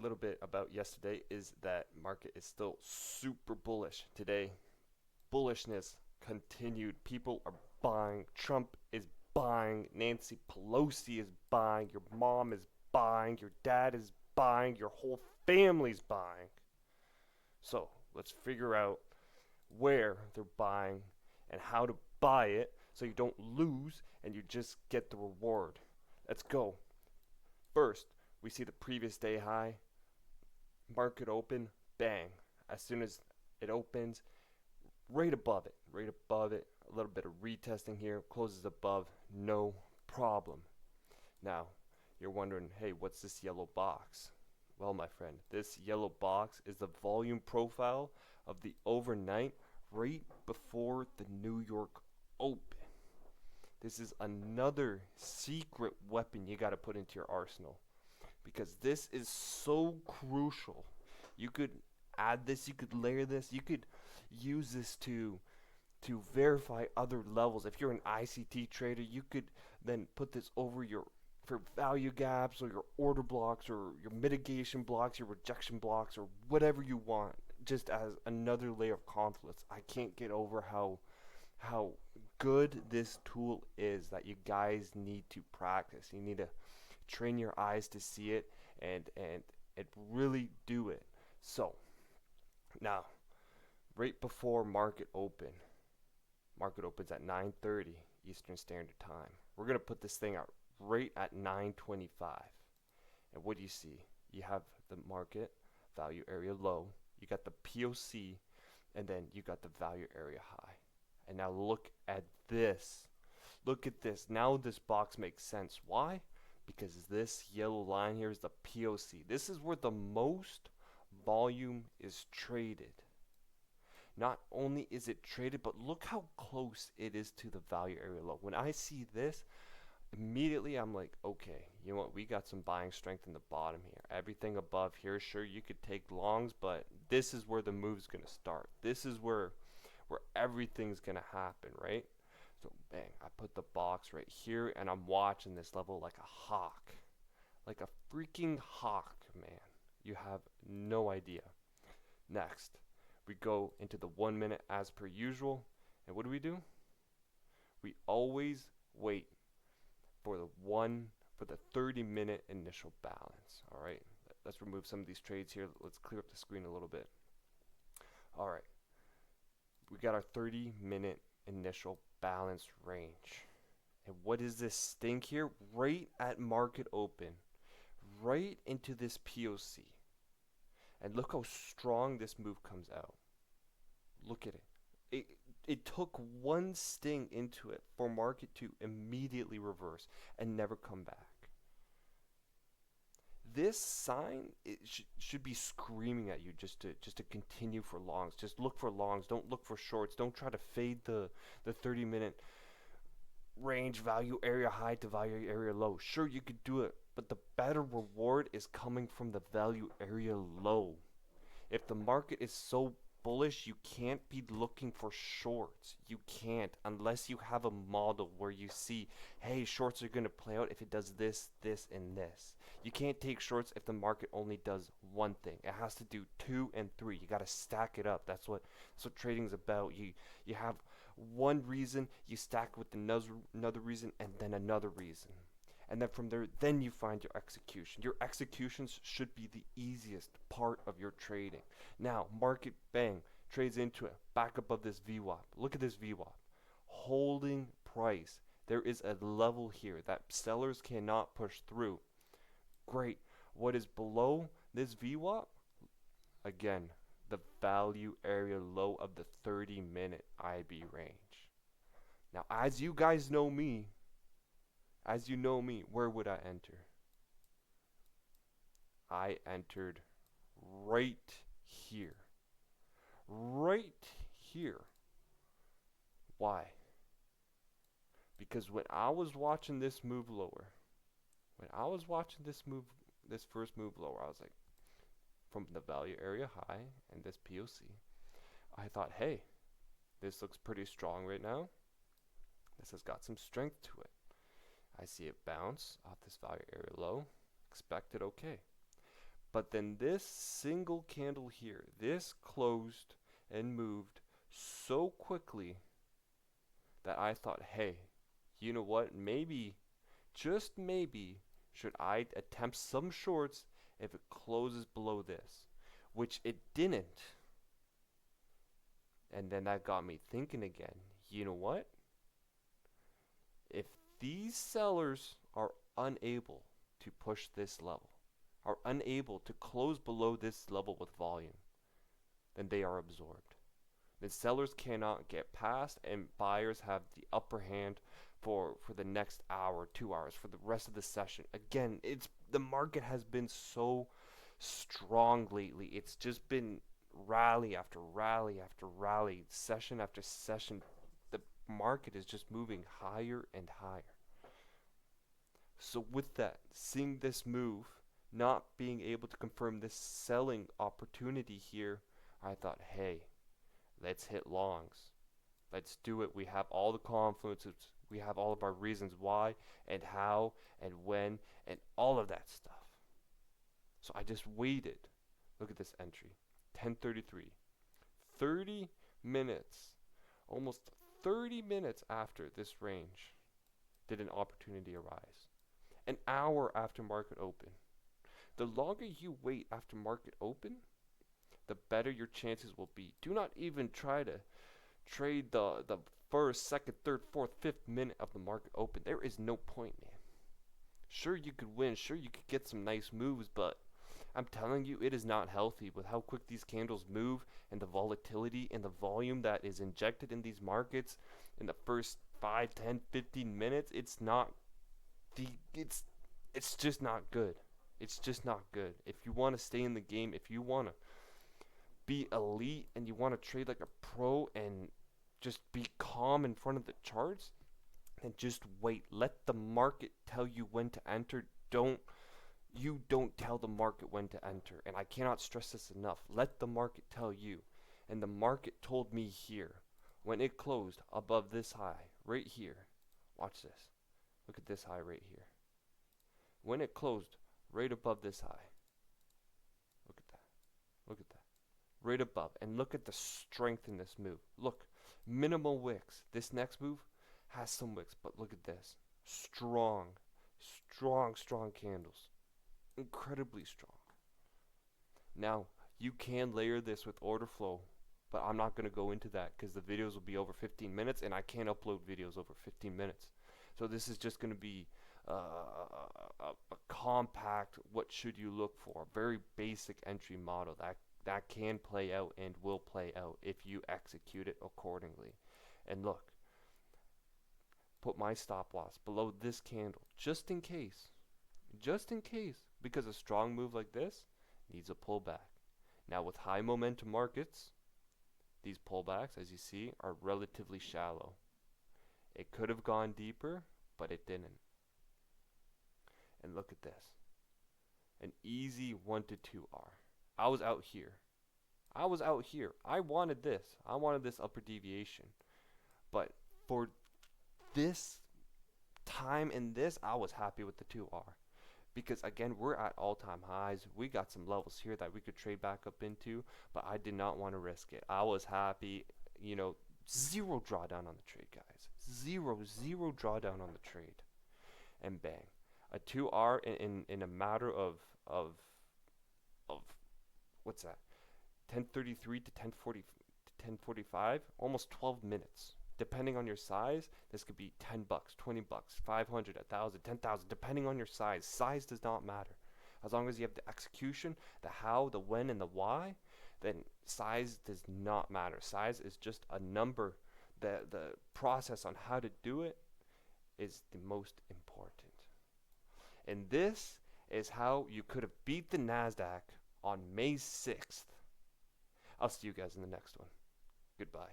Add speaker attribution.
Speaker 1: little bit about yesterday is that market is still super bullish today. Bullishness continued. People are buying. Trump is buying. Nancy Pelosi is buying. Your mom is buying. Your dad is buying. Your whole family's buying. So let's figure out where they're buying and how to buy it so you don't lose and you just get the reward. Let's go. First, we see the previous day high, market open, bang. As soon as it opens, right above it, a little bit of retesting here, closes above, no problem. Now, you're wondering, hey, what's this yellow box? Well, my friend, this yellow box is the volume profile of the overnight right before the New York Open. This is another secret weapon you got to put into your arsenal because this is so crucial. You could add this, you could layer this, you could use this to verify other levels. If you're an ICT trader, you could then put this over your for value gaps or your order blocks or your mitigation blocks, your rejection blocks or whatever you want, just as another layer of confidence. I can't get over how good this tool is that you guys need to practice. You need to train your eyes to see it and really do it. So now, right before market opens at 9:30 Eastern Standard Time. We're gonna put this thing out right at 9:25. And what do you see? You have the market value area low, you got the POC, and then you got the value area high. And now look at this. Look at this. Now this box makes sense. Why? Because this yellow line here is the POC. This is where the most volume is traded. Not only is it traded, but look how close it is to the value area low. When I see this, immediately I'm like, okay, you know what? We got some buying strength in the bottom here. Everything above here, sure, you could take longs, but this is where the move's going to start. This is where everything's going to happen, right? So, bang, I put the box right here, and I'm watching this level like a hawk. Like a freaking hawk, man. You have no idea. Next, we go into the 1 minute as per usual. And what do? We always wait for the 30-minute initial balance. All right, let's remove some of these trades here. Let's clear up the screen a little bit. All right, we got our 30-minute initial balance range. And what is this stink here? Right at market open, right into this POC. And look how strong this move comes out. Look at it. It took one sting into it for market to immediately reverse and never come back. This sign should be screaming at you just to continue for longs. Just look for longs. Don't look for shorts. Don't try to fade the 30-minute range value area high to value area low. Sure, you could do it, but the better reward is coming from the value area low. If the market is so bullish, you can't be looking for shorts. You can't unless you have a model where you see, hey, shorts are going to play out if it does this, this, and this. You can't take shorts if the market only does one thing. It has to do 2 and 3. You got to stack it up. That's what trading's about. You have one reason, you stack with another reason, and then another reason. And then from there, then you find your execution. Your executions should be the easiest part of your trading. Now, market bang, trades into it, back above this VWAP. Look at this VWAP. Holding price. There is a level here that sellers cannot push through. Great. What is below this VWAP? Again, the value area low of the 30-minute IB range. Now, as you guys know me, where would I enter? I entered right here. Right here. Why? Because when I was watching this move lower, this first move lower, I was like, from the value area high and this POC, I thought, hey, this looks pretty strong right now. This has got some strength to it. I see it bounce off this value area low. Expected okay. But then this single candle here, this closed and moved so quickly that I thought, hey, you know what? Maybe, just maybe, should I attempt some shorts if it closes below this? Which it didn't. And then that got me thinking again. You know what? If these sellers are unable to push this level, are unable to close below this level with volume, then they are absorbed. The sellers cannot get past, and buyers have the upper hand for the next hour, 2 hours, for the rest of the session. Again, the market has been so strong lately. It's just been rally after rally after rally, session after session. The market is just moving higher and higher. So with that, seeing this move, not being able to confirm this selling opportunity here, I thought, hey, let's hit longs. Let's do it. We have all the confluences. We have all of our reasons why and how and when and all of that stuff. So I just waited. Look at this entry. 10:33. 30 minutes. Almost 30 minutes after this range did an opportunity arise. An hour after market open. The longer you wait after market open, the better your chances will be. Do not even try to trade the first, second, third, fourth, fifth minute of the market open. There is no point, man. Sure, you could win. Sure, you could get some nice moves, but I'm telling you, it is not healthy with how quick these candles move and the volatility and the volume that is injected in these markets in the first 5, 10, 15 minutes. It's just not good. It's just not good. If you want to stay in the game, if you want to be elite and you want to trade like a pro and just be calm in front of the charts, then just wait. Let the market tell you when to enter. You don't tell the market when to enter. And I cannot stress this enough. Let the market tell you. And the market told me here when it closed above this high right here. Watch this. Look at this high right here. When it closed right above this high. Look at that. Look at that. Right above. And look at the strength in this move. Look. Minimal wicks. This next move has some wicks. But look at this. Strong. Strong candles. Incredibly strong. Now, you can layer this with order flow. But I'm not going to go into that because the videos will be over 15 minutes. And I can't upload videos over 15 minutes. So this is just going to be a compact, what should you look for, very basic entry model that can play out and will play out if you execute it accordingly. And look, put my stop loss below this candle just in case, because a strong move like this needs a pullback. Now with high momentum markets, these pullbacks, as you see, are relatively shallow. It could have gone deeper, but it didn't. And look at this. An easy 1 to 2R. I was out here. I wanted this. I wanted this upper deviation. But for this time in this, I was happy with the 2R. Because again, we're at all-time highs. We got some levels here that we could trade back up into, but I did not want to risk it. I was happy, zero drawdown on the trade, guys. Zero drawdown on the trade. And bang. A 2R in a matter of what's that? 10:33 to 10:40 to 10:45, almost 12 minutes. Depending on your size, this could be $10, $20, 500, 1,000, 10,000, depending on your size. Size does not matter. As long as you have the execution, the how, the when, and the why, then size does not matter. Size is just a number. The process on how to do it is the most important. And this is how you could have beat the NASDAQ on May 6th. I'll see you guys in the next one. Goodbye.